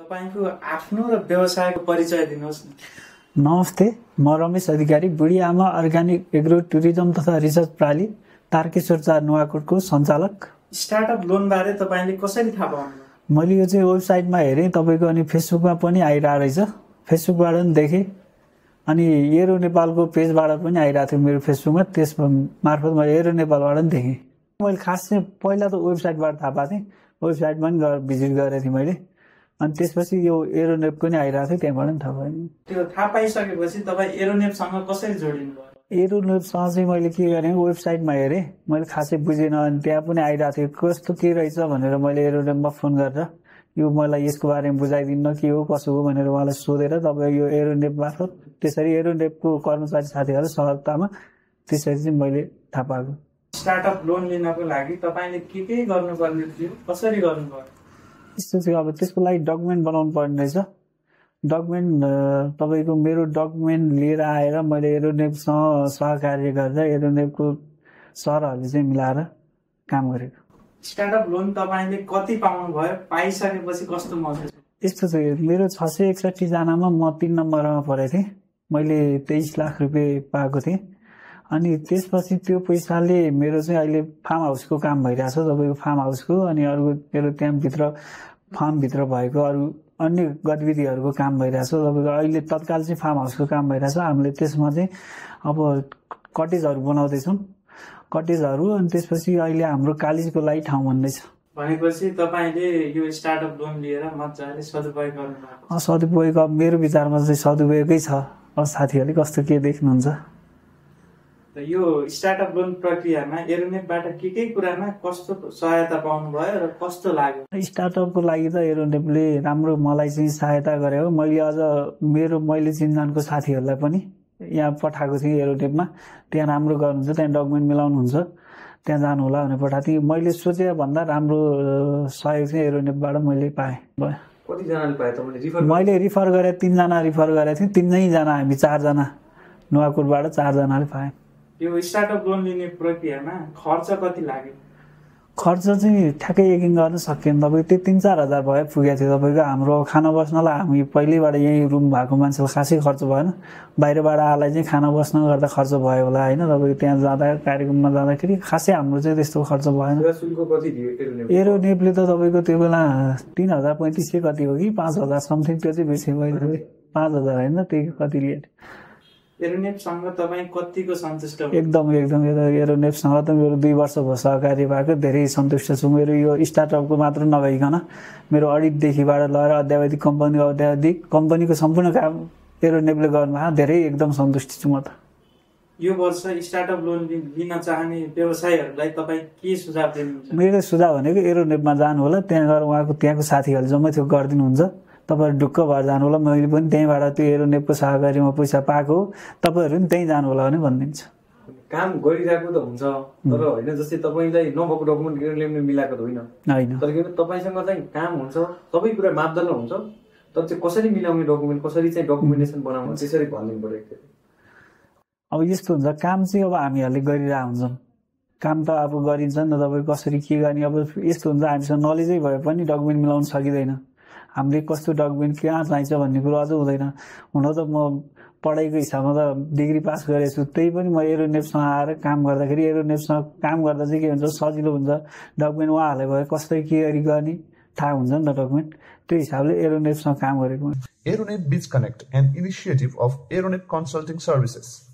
तपाईको आफ्नो र व्यवसायको परिचय दिनुहोस् न। नमस्ते, म रमेश अधिकारी, बुढी आमा अर्ग्यानिक एग्रो टुरिज्म तथा रिसर्च प्रणाली तारकेश्वर 4 नुवाकोटको सञ्चालक। स्टार्टअप लोन बारे तपाईले कसरी थाहा पाउनुभयो? मैले यो चाहिँ वेबसाइटमा हेरेँ, तपाईको अनि फेसबुकमा पनि आइरहेको रहेछ। फेसबुकबाट पनि देखेँ अनि एरो नेपालको पेजबाट पनि आइरहेको थियो मेरो फेसबुकमा, त्यस मार्फत मैले एरो नेपालबाट पनि देखेँ। मैले खास चाहिँ पहिला त वेबसाइटबाट थाहा पाएको थिएँ, वेबसाइटमा पनि भिजिट गरेको थिएँ मैले, अनि त्यसपछि यो एरोनेपको नि आइरहेको थियो, त्यहाँबाट पनि थाहा पाएँ। त्यो थाहा पाइसकेपछि तपाईँ एरोनेपसँग कसरी जोडिनुभयो? एरोनेपसँग चाहिँ मैले के गरेँ, वेबसाइटमा हेरेँ, मैले खासै बुझेन, अनि त्यहाँ पनि आइरहेको थियो कस्तो के रहेछ भनेर मैले एरोनेपमा फोन गरेर यो मलाई यसको बारेमा बुझाइदिनु के हो कसो हो भनेर उहाँलाई सोधेर तपाईँ यो एरोनेप मार्फत त्यसरी एरोनेपको कर्मचारी साथीहरू सहयोगतामा त्यसरी चाहिँ मैले थाहा पाएको। स्टार्टअप लोन लिनको लागि तपाईँले के गर्नुपर्ने थियो, कसरी गर्नुभयो? यस्तो चाहिँ अब त्यसको लागि डकुमेन्ट बनाउनु पर्ने रहेछ। डकुमेन्ट तपाईँको मेरो डकुमेन्ट लिएर आएर मैले एरोनेपसँग सहकार्य गर्दा एरोनेपको सरहरूले चाहिँ मिलाएर काम गरेको। स्टार्टअप लोन तपाईँले कति पाउनुभयो, पाइसकेपछि कस्तो महसुस? यस्तो चाहिँ मेरो 661 जनामा म 3 नम्बरमा परेको थिएँ। मैले 23 लाख रुपियाँ पाएको थिएँ। अनि त्यसपछि त्यो पैसाले मेरो चाहिँ अहिले फार्म हाउसको काम भइरहेछ, तपाईँको फार्म हाउसको, अनि अरू मेरो त्यहाँभित्र फार्मभित्र भएको अरू अन्य गतिविधिहरूको काम भइरहेछ। तपाईँको अहिले तत्काल चाहिँ फार्म हाउसको काम भइरहेछ। हामीले त्यसमा चाहिँ अब कटेजहरू बनाउँदैछौँ, कटेजहरू, अनि त्यसपछि अहिले हाम्रो कालिजको लागि ठाउँ भन्दैछ। भनेपछि तपाईँले यो स्टार्टअप लोन लिएर मजाले सदुपयोग गर्नुभयो? सदुपयोग अब मेरो विचारमा चाहिँ सदुपयोगै छ। अब साथीहरूले कस्तो के देख्नुहुन्छ? यो स्टार्टअप लोन प्रक्रियामा एरोनेपबाट के कुरामा कस्तो सहायता पाउनुभयो र कस्तो लाग्यो? स्टार्टअपको लागि त एरोनेपले राम्रो मलाई चाहिँ सहायता गरे हो। मैले अझ मैले चिन्जानको साथीहरूलाई पनि यहाँ पठाएको थिएँ एरोनेपमा, त्यहाँ राम्रो गर्नुहुन्छ, त्यहाँ डकुमेन्ट मिलाउनुहुन्छ, त्यहाँ जानु होला भनेर पठाएको थिएँ। मैले सोचे भन्दा राम्रो सहयोग चाहिँ एरोनेपबाट मैले पाएँ। कतिजनाले पाए तपाईँले? मैले रिफर गरेँ, 3 जना रिफर गरेको थिएँ, 3 जना हामी 4 जना नुवाकोटबाट 4 जनाले पाएँ। यो स्टार्टअप लोन लिने प्रक्रियामा खर्च कति लाग्यो? खर्च चाहिँ ठ्याक्कै यकिन गर्न सकिएन। तपाईँको त्यो 3-4 हजार भयो पुगेको थियो। तपाईँको हाम्रो खाना बस्नलाई हामी पहिल्यैबाट यहीँ रुम भएको मान्छेलाई खासै खर्च भएन, बाहिरबाट आएलाई चाहिँ खाना बस्न गर्दा खर्च भयो होला होइन। तपाईँको त्यहाँ जाँदा कार्यक्रममा जाँदाखेरि खासै हाम्रो चाहिँ त्यस्तो खर्च भएन। एरोनेपले त तपाईँको त्यो बेला 3035 कति हो कि 5000 समथिङ, त्यो चाहिँ बेसी भयो। 5000 होइन, त्यही कति लिएर। एरोनेपसँग तपाईँ कतिको सन्तुष्ट? एकदम एरोनेपसँग त मेरो 2 वर्ष भयो सहकार्य भएको, धेरै सन्तुष्ट छु। मेरो यो स्टार्टअपको मात्र नभइकन मेरो अडिटदेखिबाट लगेर अद्यावधिक कम्पनीको सम्पूर्ण काम एरोनेपले गर्नुभएको, धेरै एकदम सन्तुष्ट छु म त। यो वर्ष स्टार्टअप लोन लिन चाहने व्यवसायीहरूलाई तपाईँ के सुझाव दिनुहुन्छ? मेरो सुझाव भनेको एरोनेपमा जानु होला, त्यहाँ गएर उहाँको त्यहाँको साथीहरूले जम्मै त्यो गरिदिनुहुन्छ, तपाईँहरू ढुक्क भएर जानु होला। मैले पनि त्यहीँबाट त्यो एरोनेपको सहकार्यमा पैसा पाएको हो, तपाईँहरू पनि त्यहीँ जानु होला भने भनिदिन्छु। काम गरिरहेको त हुन्छ, तर होइन जस्तै तपाईँलाई नभएको डकुमेन्ट एरोनेपले मिलाएको त होइन, तर तपाईँसँग चाहिँ काम हुन्छ, सबै कुरा मापदण्ड हुन्छ, तर चाहिँ कसरी मिलाउने डकुमेन्ट, कसरी चाहिँ डकुमेन्टेसन बनाउनु, त्यसरी भनिदिनु पऱ्यो। अब यस्तो हुन्छ, काम चाहिँ अब हामीहरूले गरिरहेको हुन्छौँ, काम त अब गरिन्छ नि त, तपाईँ कसरी के गर्ने। अब यस्तो हुन्छ, हामीसँग नलेजै भए पनि डकुमेन्ट मिलाउनु सकिँदैन। हामीले कस्तो डकुमेन्ट कहाँ चाहिन्छ भन्ने कुरो अझ हुँदैन। हुन त म पढाइको हिसाबमा त डिग्री पास गरेको छु, त्यही पनि म एरोनेपसँग आएर काम गर्दाखेरि एरोनेपसँग काम गर्दा चाहिँ के हुन्छ, सजिलो हुन्छ। डकुमेन्ट उहाँहरूले भयो कसरी के गर्ने थाहा हुन्छ नि त डकुमेन्ट, त्यो हिसाबले एरोनेपसँग काम गरेको। Aeronet Biz Connect, an initiative of Aeronet Consulting Services.